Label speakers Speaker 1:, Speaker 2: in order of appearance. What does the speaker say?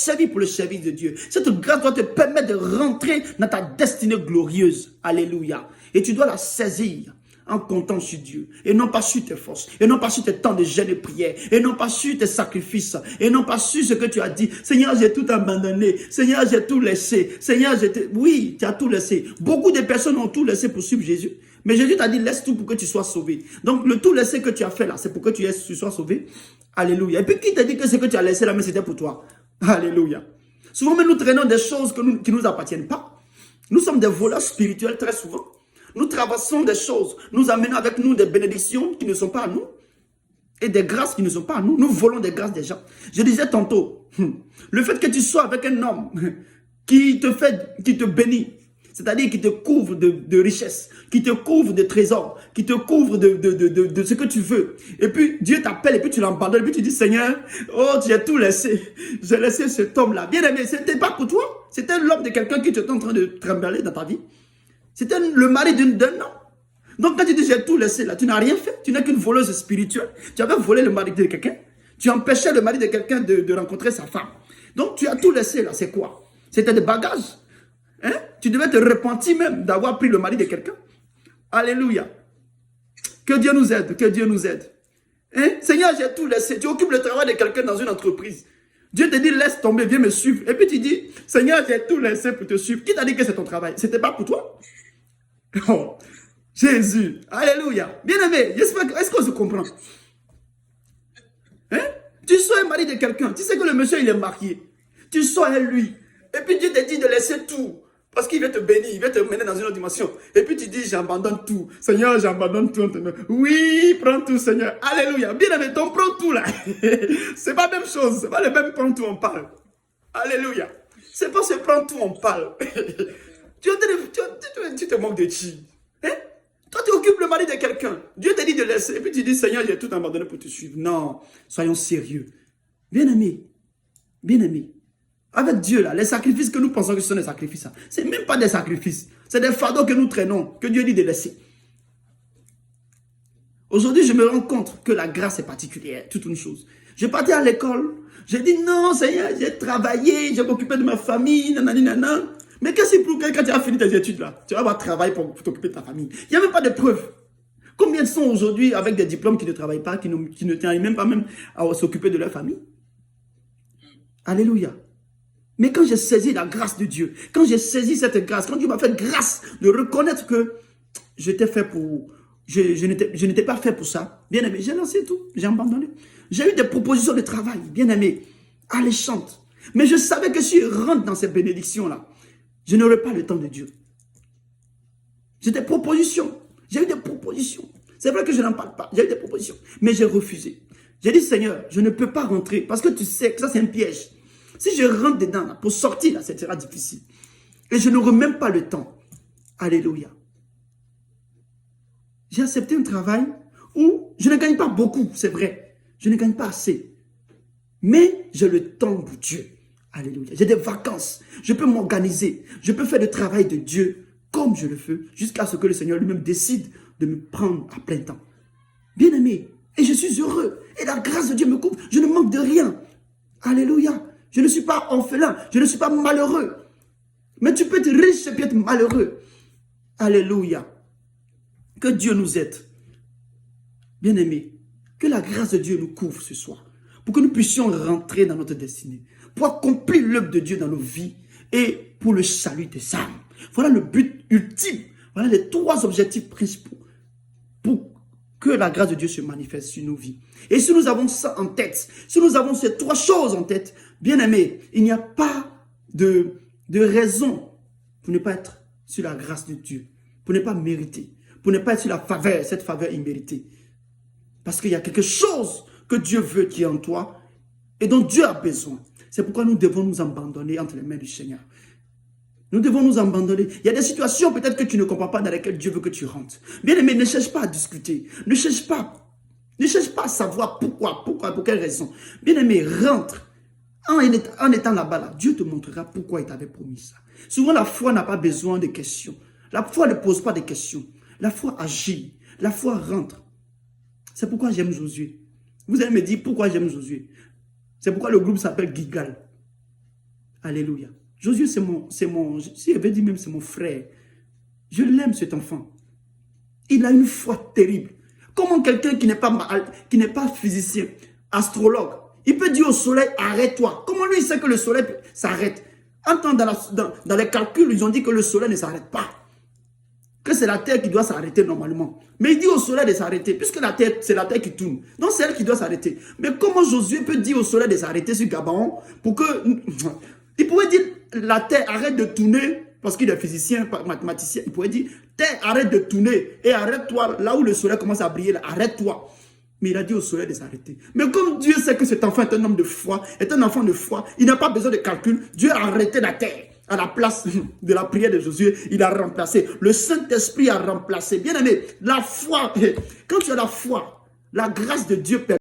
Speaker 1: servir pour le service de Dieu. Cette grâce doit te permettre de rentrer dans ta destinée glorieuse. Alléluia. Et tu dois la saisir en comptant sur Dieu, et non pas sur tes forces, et non pas sur tes temps de jeûne et prière, et non pas sur tes sacrifices, et non pas sur ce que tu as dit. Seigneur, j'ai tout abandonné. Seigneur, j'ai tout laissé. Seigneur, oui, tu as tout laissé. Beaucoup de personnes ont tout laissé pour suivre Jésus. Mais Jésus t'a dit, laisse tout pour que tu sois sauvé. Donc, le tout laissé que tu as fait là, c'est pour que tu sois sauvé. Alléluia. Et puis, qui t'a dit que ce que tu as laissé là, mais c'était pour toi? Alléluia. Souvent, mais nous traînons des choses qui ne nous appartiennent pas. Nous sommes des voleurs spirituels très souvent. Nous traversons des choses, nous amenons avec nous des bénédictions qui ne sont pas à nous et des grâces qui ne sont pas à nous. Nous volons des grâces des gens. Je disais tantôt, le fait que tu sois avec un homme qui te bénit, c'est-à-dire qui te couvre de richesses, qui te couvre de trésors, qui te couvre de ce que tu veux. Et puis Dieu t'appelle et puis tu l'abandonnes et puis tu dis, Seigneur, oh, tu as tout laissé. J'ai laissé cet homme-là. Bien aimé, ce n'était pas pour toi. C'était l'homme de quelqu'un qui était en train de trimballer dans ta vie. C'était le mari d'un homme. Donc quand tu dis j'ai tout laissé là, tu n'as rien fait. Tu n'es qu'une voleuse spirituelle. Tu avais volé le mari de quelqu'un. Tu empêchais le mari de quelqu'un de rencontrer sa femme. Donc tu as tout laissé là, c'est quoi? C'était des bagages. Hein? Tu devais te repentir même d'avoir pris le mari de quelqu'un. Alléluia. Que Dieu nous aide, que Dieu nous aide. Hein? Seigneur, j'ai tout laissé. Tu occupes le travail de quelqu'un dans une entreprise. Dieu te dit, laisse tomber, viens me suivre. Et puis tu dis, Seigneur, j'ai tout laissé pour te suivre. Qui t'a dit que c'est ton travail? C'était pas pour toi? Oh, Jésus, alléluia. Bien-aimé, est-ce qu'on se comprend? Hein? Tu sois un mari de quelqu'un, tu sais que le monsieur il est marié. Tu sois avec lui. Et puis Dieu te dit de laisser tout. Parce qu'il veut te bénir, il veut te mener dans une autre dimension. Et puis tu dis, j'abandonne tout. Seigneur, j'abandonne tout. Oui, prends tout, Seigneur. Alléluia. Bien-aimé, ton prends tout là. C'est pas la même chose. C'est pas le même prends tout on parle. Alléluia. C'est pas ce prends tout on parle. Tu te moques de qui? Hein? Toi, tu occupes le mari de quelqu'un. Dieu t'a dit de laisser. Et puis tu dis, Seigneur, j'ai tout abandonné pour te suivre. Non, soyons sérieux. Bien-aimé, bien-aimé. Avec Dieu, là, les sacrifices que nous pensons que ce sont des sacrifices, ce n'est même pas des sacrifices. C'est des fardeaux que nous traînons, que Dieu dit de laisser. Aujourd'hui, je me rends compte que la grâce est particulière, toute une chose. Je partais à l'école, j'ai dit non, Seigneur, j'ai travaillé, j'ai m'occupé de ma famille, nanani, nanana. Mais qu'est-ce que pour quand tu as fini tes études là? Tu vas avoir travail pour t'occuper de ta famille. Il n'y a même pas de preuves. Combien sont aujourd'hui avec des diplômes qui ne travaillent pas, qui ne tiennent même pas même à s'occuper de leur famille? Alléluia. Mais quand j'ai saisi la grâce de Dieu, quand j'ai saisi cette grâce, quand Dieu m'a fait grâce de reconnaître que j'étais fait pour... Je n'étais pas fait pour ça. Bien aimé, j'ai lancé tout, j'ai abandonné. J'ai eu des propositions de travail, bien aimé, alléchantes. Mais je savais que si je rentre dans ces bénédictions-là, je n'aurai pas le temps de Dieu. J'ai des propositions. J'ai eu des propositions. C'est vrai que je n'en parle pas. J'ai eu des propositions. Mais j'ai refusé. J'ai dit, Seigneur, je ne peux pas rentrer parce que tu sais que ça, c'est un piège. Si je rentre dedans, là, pour sortir, là, ça sera difficile. Et je n'aurai même pas le temps. Alléluia. J'ai accepté un travail où je ne gagne pas beaucoup, c'est vrai. Je ne gagne pas assez. Mais j'ai le temps pour Dieu. Alléluia. J'ai des vacances. Je peux m'organiser. Je peux faire le travail de Dieu comme je le veux, jusqu'à ce que le Seigneur lui-même décide de me prendre à plein temps. Bien aimé. Et je suis heureux. Et la grâce de Dieu me couvre. Je ne manque de rien. Alléluia. Je ne suis pas orphelin. Je ne suis pas malheureux. Mais tu peux être riche et puis être malheureux. Alléluia. Que Dieu nous aide. Bien aimé. Que la grâce de Dieu nous couvre ce soir. Pour que nous puissions rentrer dans notre destinée. Pour accomplir l'œuvre de Dieu dans nos vies. Et pour le salut des âmes. Voilà le but ultime. Voilà les trois objectifs principaux. Pour que la grâce de Dieu se manifeste sur nos vies. Et si nous avons ça en tête, si nous avons ces trois choses en tête, bien aimé, il n'y a pas de raison pour ne pas être sur la grâce de Dieu, pour ne pas mériter, pour ne pas être sur la faveur, cette faveur imméritée. Parce qu'il y a quelque chose que Dieu veut qui est en toi et dont Dieu a besoin. C'est pourquoi nous devons nous abandonner entre les mains du Seigneur. Nous devons nous abandonner. Il y a des situations peut-être que tu ne comprends pas dans lesquelles Dieu veut que tu rentres. Bien aimé, ne cherche pas à discuter. Ne cherche pas à savoir pourquoi, pour quelle raison. Bien aimé, rentre. En étant là-bas, là, Dieu te montrera pourquoi il t'avait promis ça. Souvent, la foi n'a pas besoin de questions. La foi ne pose pas de questions. La foi agit. La foi rentre. C'est pourquoi j'aime Josué. Vous allez me dire pourquoi j'aime Josué. C'est pourquoi le groupe s'appelle Gigal. Alléluia. Josué, si je veux dire même c'est mon frère. Je l'aime cet enfant. Il a une foi terrible. Comment quelqu'un qui n'est pas physicien, astrologue, il peut dire au soleil, arrête-toi. Comment lui, il sait que le soleil s'arrête? Dans les calculs, ils ont dit que le soleil ne s'arrête pas. Que c'est la terre qui doit s'arrêter normalement. Mais il dit au soleil de s'arrêter, puisque la terre, c'est la terre qui tourne. Donc c'est elle qui doit s'arrêter. Mais comment Josué peut dire au soleil de s'arrêter sur Gabaon pour que... Il pourrait dire, la terre arrête de tourner, parce qu'il est physicien, mathématicien. Il pourrait dire, terre arrête de tourner et arrête-toi là où le soleil commence à briller, arrête-toi. Mais il a dit au soleil de s'arrêter. Mais comme Dieu sait que cet enfant est un homme de foi, est un enfant de foi, il n'a pas besoin de calcul, Dieu a arrêté la terre. À la place de la prière de Josué, il a remplacé. Le Saint-Esprit a remplacé. Bien aimé, la foi, quand tu as la foi, la grâce de Dieu permet